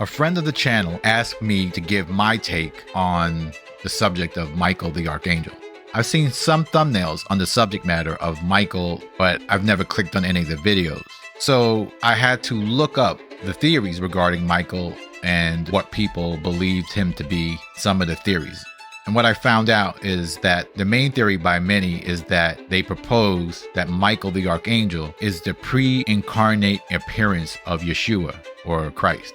A friend of the channel asked me to give my take on the subject of Michael the Archangel. I've seen some thumbnails on the subject matter of Michael, but I've never clicked on any of the videos. So I had to look up the theories regarding Michael and what people believed him to be, some of the theories. And what I found out is that the main theory by many is that they propose that Michael the Archangel is the pre-incarnate appearance of Yeshua or Christ.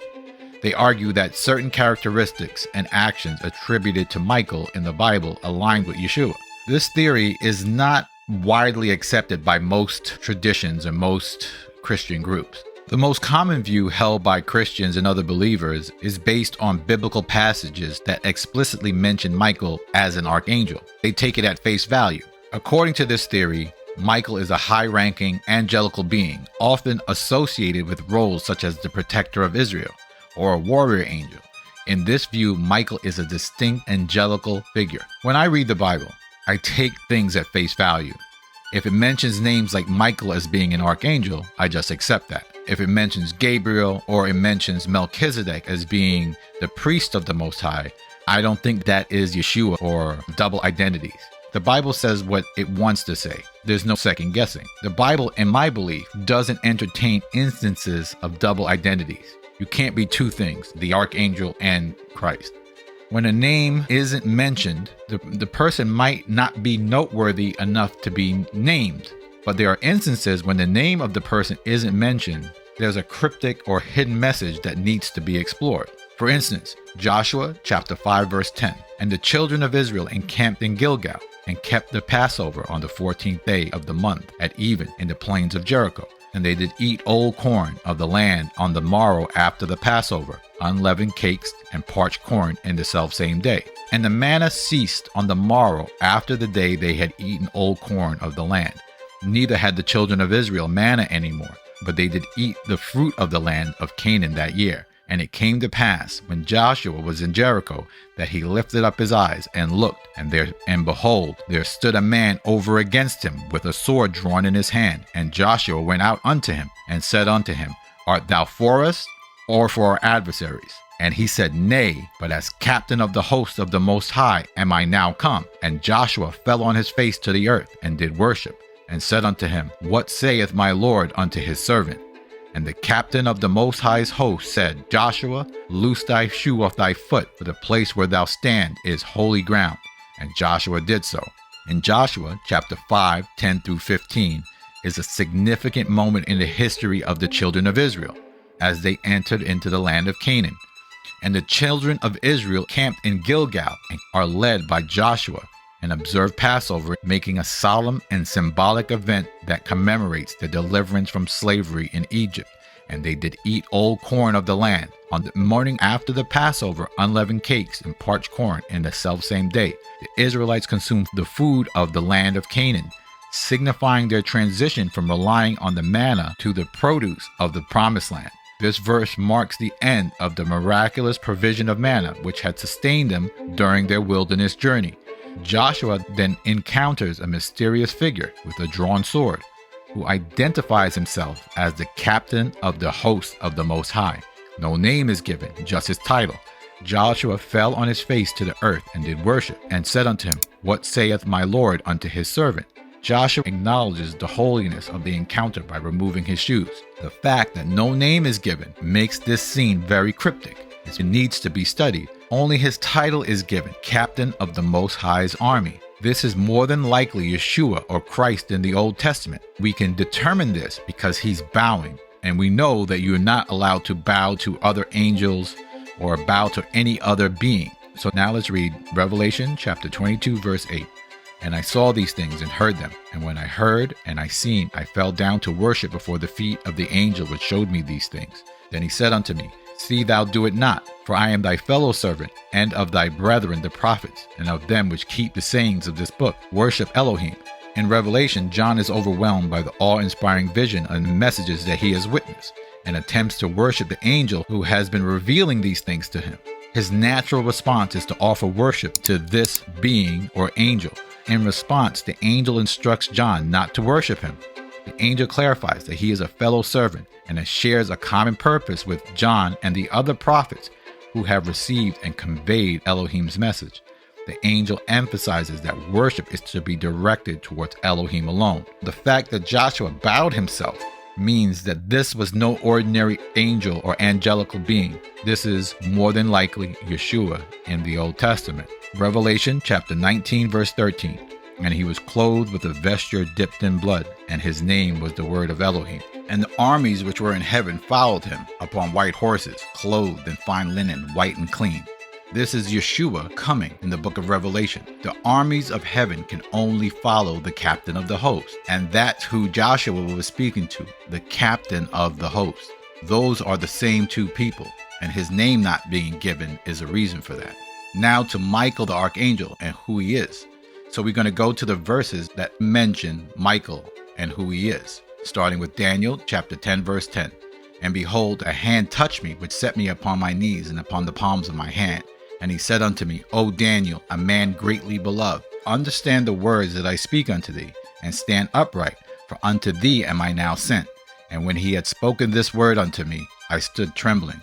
They argue that certain characteristics and actions attributed to Michael in the Bible align with Yeshua. This theory is not widely accepted by most traditions and most Christian groups. The most common view held by Christians and other believers is based on biblical passages that explicitly mention Michael as an archangel. They take it at face value. According to this theory, Michael is a high-ranking angelical being, often associated with roles such as the protector of Israel or a warrior angel. In this view, Michael is a distinct angelical figure. When I read the Bible, I take things at face value. If it mentions names like Michael as being an archangel, I just accept that. If it mentions Gabriel or it mentions Melchizedek as being the priest of the Most High, I don't think that is Yeshua or double identities. The Bible says what it wants to say. There's no second guessing. The Bible, in my belief, doesn't entertain instances of double identities. You can't be two things, the archangel and Christ. When a name isn't mentioned, the person might not be noteworthy enough to be named. But there are instances when the name of the person isn't mentioned, there's a cryptic or hidden message that needs to be explored. For instance, Joshua chapter 5 verse 10, and the children of Israel encamped in Gilgal and kept the Passover on the 14th day of the month at even in the plains of Jericho. And they did eat old corn of the land on the morrow after the Passover, unleavened cakes and parched corn in the selfsame day. And the manna ceased on the morrow after the day they had eaten old corn of the land. Neither had the children of Israel manna anymore, but they did eat the fruit of the land of Canaan that year. And it came to pass, when Joshua was in Jericho, that he lifted up his eyes and looked, and behold, there stood a man over against him with a sword drawn in his hand. And Joshua went out unto him, and said unto him, Art thou for us, or for our adversaries? And he said, Nay, but as captain of the host of the Most High am I now come. And Joshua fell on his face to the earth, and did worship, and said unto him, What saith my Lord unto his servant? And the captain of the Most High's host said, Joshua, loose thy shoe off thy foot, for the place where thou stand is holy ground. And Joshua did so. In Joshua chapter 5, 10 through 15 is a significant moment in the history of the children of Israel as they entered into the land of Canaan. And the children of Israel camped in Gilgal and are led by Joshua and observe Passover, making a solemn and symbolic event that commemorates the deliverance from slavery in Egypt. And they did eat old corn of the land. On the morning after the Passover, unleavened cakes and parched corn in the selfsame day. The Israelites consumed the food of the land of Canaan, signifying their transition from relying on the manna to the produce of the promised land. This verse marks the end of the miraculous provision of manna, which had sustained them during their wilderness journey. Joshua then encounters a mysterious figure with a drawn sword, who identifies himself as the captain of the host of the Most High. No name is given, just his title. Joshua fell on his face to the earth and did worship, and said unto him, What saith my Lord unto his servant? Joshua acknowledges the holiness of the encounter by removing his shoes. The fact that no name is given makes this scene very cryptic. It needs to be studied. Only his title is given, Captain of the Most High's army. This is more than likely Yeshua or Christ in the Old Testament. We can determine this because he's bowing, and we know that you're not allowed to bow to other angels or bow to any other being. So now let's read Revelation chapter 22 verse 8. And I saw these things and heard them. And when I heard and I seen, I fell down to worship before the feet of the angel which showed me these things. Then he said unto me, See thou do it not, for I am thy fellow servant, and of thy brethren the prophets, and of them which keep the sayings of this book. Worship Elohim. In Revelation, John is overwhelmed by the awe-inspiring vision and messages that he has witnessed, and attempts to worship the angel who has been revealing these things to him. His natural response is to offer worship to this being or angel. In response, the angel instructs John not to worship him. The angel clarifies that he is a fellow servant and shares a common purpose with John and the other prophets who have received and conveyed Elohim's message. The angel emphasizes that worship is to be directed towards Elohim alone. The fact that Joshua bowed himself means that this was no ordinary angel or angelical being. This is more than likely Yeshua in the Old Testament. Revelation chapter 19 verse 13. And he was clothed with a vesture dipped in blood, and his name was the word of Elohim. And the armies which were in heaven followed him upon white horses, clothed in fine linen, white and clean. This is Yeshua coming in the book of Revelation. The armies of heaven can only follow the captain of the host. And that's who Joshua was speaking to, the captain of the host. Those are the same two people, and his name not being given is a reason for that. Now to Michael the Archangel and who he is. So we're going to go to the verses that mention Michael and who he is, starting with Daniel chapter 10 verse 10. And behold, a hand touched me, which set me upon my knees and upon the palms of my hand. And he said unto me, O Daniel, a man greatly beloved, understand the words that I speak unto thee, and stand upright, for unto thee am I now sent. And when he had spoken this word unto me, I stood trembling.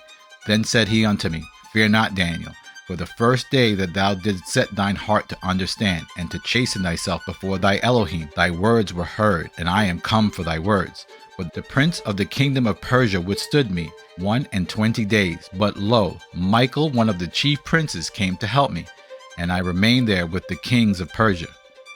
Then said he unto me, Fear not, Daniel, for the first day that thou didst set thine heart to understand, and to chasten thyself before thy Elohim, thy words were heard, and I am come for thy words. But the prince of the kingdom of Persia withstood me 21 days. But lo, Michael, one of the chief princes, came to help me, and I remained there with the kings of Persia.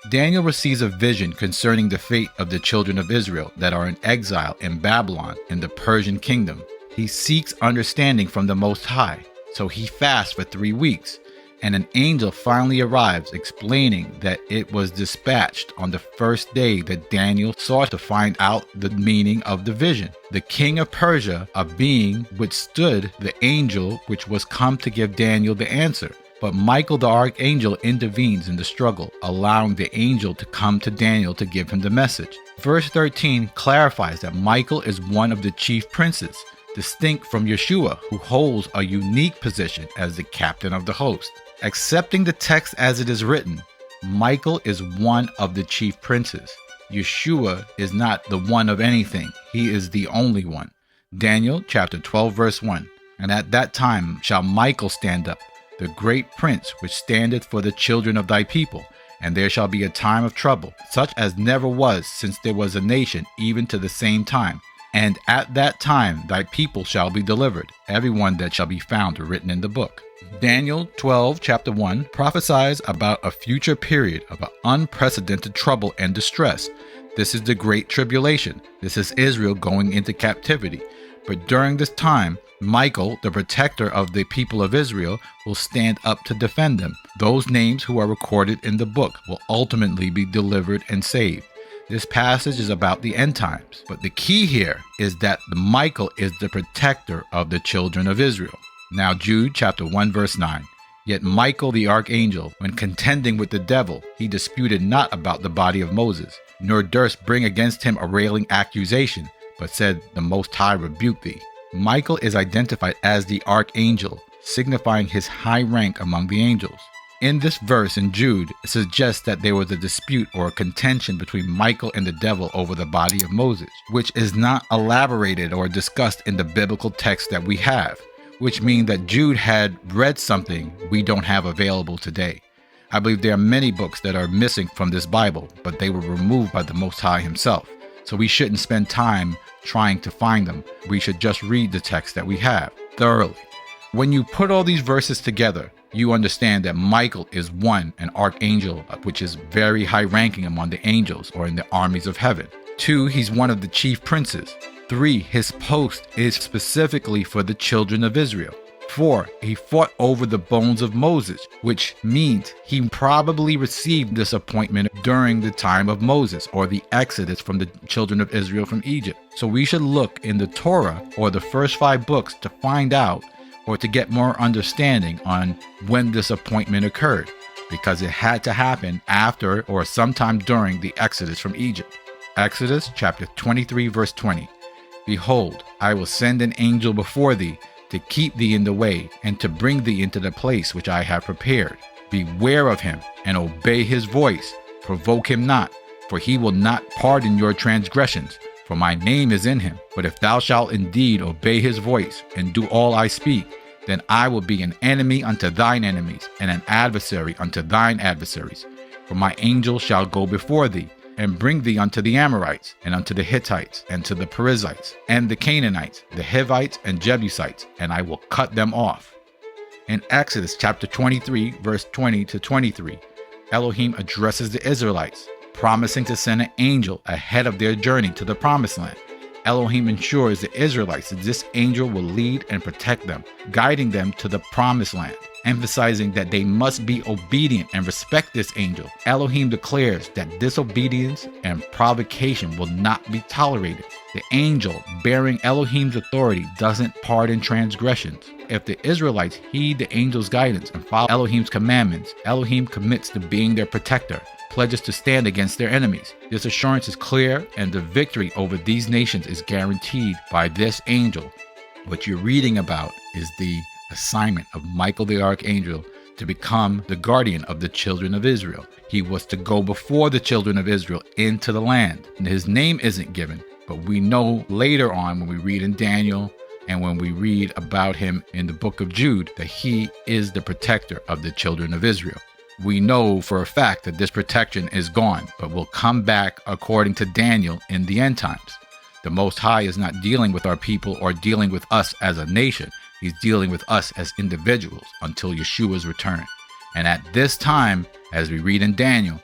Daniel receives a vision concerning the fate of the children of Israel that are in exile in Babylon in the Persian kingdom. He seeks understanding from the Most High, so he fasts for 3 weeks. And an angel finally arrives explaining that it was dispatched on the first day that Daniel sought to find out the meaning of the vision. The king of Persia, a being, withstood the angel which was come to give Daniel the answer. But Michael the Archangel intervenes in the struggle, allowing the angel to come to Daniel to give him the message. Verse 13 clarifies that Michael is one of the chief princes, distinct from Yeshua, who holds a unique position as the captain of the host. Accepting the text as it is written, Michael is one of the chief princes. Yeshua is not the one of anything. He is the only one. Daniel chapter 12 verse 1. And at that time shall Michael stand up, the great prince which standeth for the children of thy people. And there shall be a time of trouble, such as never was since there was a nation, even to the same time. And at that time thy people shall be delivered, everyone that shall be found written in the book. Daniel 12 chapter 1 prophesies about a future period of an unprecedented trouble and distress. This is the Great Tribulation. This is Israel going into captivity. But during this time, Michael, the protector of the people of Israel, will stand up to defend them. Those names who are recorded in the book will ultimately be delivered and saved. This passage is about the end times, but the key here is that Michael is the protector of the children of Israel. Now Jude chapter 1 verse 9. Yet Michael the Archangel, when contending with the devil, he disputed not about the body of Moses, nor durst bring against him a railing accusation, but said, The Most High rebuke thee. Michael is identified as the Archangel, signifying his high rank among the angels. In this verse in Jude, it suggests that there was a dispute or a contention between Michael and the devil over the body of Moses, which is not elaborated or discussed in the biblical text that we have, which means that Jude had read something we don't have available today. I believe there are many books that are missing from this Bible, but they were removed by the Most High himself. So we shouldn't spend time trying to find them. We should just read the text that we have thoroughly. When you put all these verses together, you understand that Michael is one, an archangel, which is very high ranking among the angels or in the armies of heaven. 2, he's one of the chief princes. 3, his post is specifically for the children of Israel. 4, he fought over the bones of Moses, which means he probably received this appointment during the time of Moses or the exodus from the children of Israel from Egypt. So we should look in the Torah or the first 5 books to find out or to get more understanding on when this appointment occurred, because it had to happen after or sometime during the exodus from Egypt. Exodus chapter 23 verse 20. Behold, I will send an angel before thee to keep thee in the way and to bring thee into the place which I have prepared. Beware of him and obey his voice. Provoke him not, for he will not pardon your transgressions, for my name is in him. But if thou shalt indeed obey his voice, and do all I speak, then I will be an enemy unto thine enemies, and an adversary unto thine adversaries. For my angel shall go before thee, and bring thee unto the Amorites, and unto the Hittites, and to the Perizzites, and the Canaanites, the Hivites, and Jebusites, and I will cut them off. In Exodus chapter 23, verse 20 to 23, Elohim addresses the Israelites, promising to send an angel ahead of their journey to the promised land. Elohim ensures the Israelites that this angel will lead and protect them, guiding them to the promised land, emphasizing that they must be obedient and respect this angel. Elohim declares that disobedience and provocation will not be tolerated. The angel, bearing Elohim's authority, doesn't pardon transgressions. If the Israelites heed the angel's guidance and follow Elohim's commandments, Elohim commits to being their protector, pledges to stand against their enemies. This assurance is clear, and the victory over these nations is guaranteed by this angel. What you're reading about is the assignment of Michael the Archangel to become the guardian of the children of Israel. He was to go before the children of Israel into the land. And his name isn't given, but we know later on when we read in Daniel and when we read about him in the book of Jude that he is the protector of the children of Israel. We know for a fact that this protection is gone, but will come back according to Daniel in the end times. The Most High is not dealing with our people or dealing with us as a nation. He's dealing with us as individuals until Yeshua's return. And at this time, as we read in Daniel,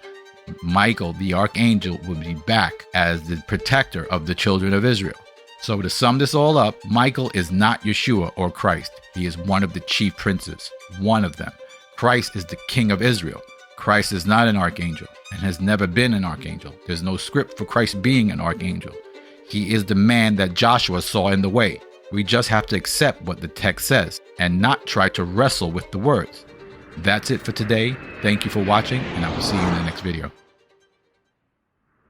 Michael the Archangel will be back as the protector of the children of Israel. So to sum this all up, Michael is not Yeshua or Christ. He is one of the chief princes, one of them. Christ is the King of Israel. Christ is not an archangel and has never been an archangel. There's no script for Christ being an archangel. He is the man that Joshua saw in the way. We just have to accept what the text says and not try to wrestle with the words. That's it for today. Thank you for watching, and I will see you in the next video.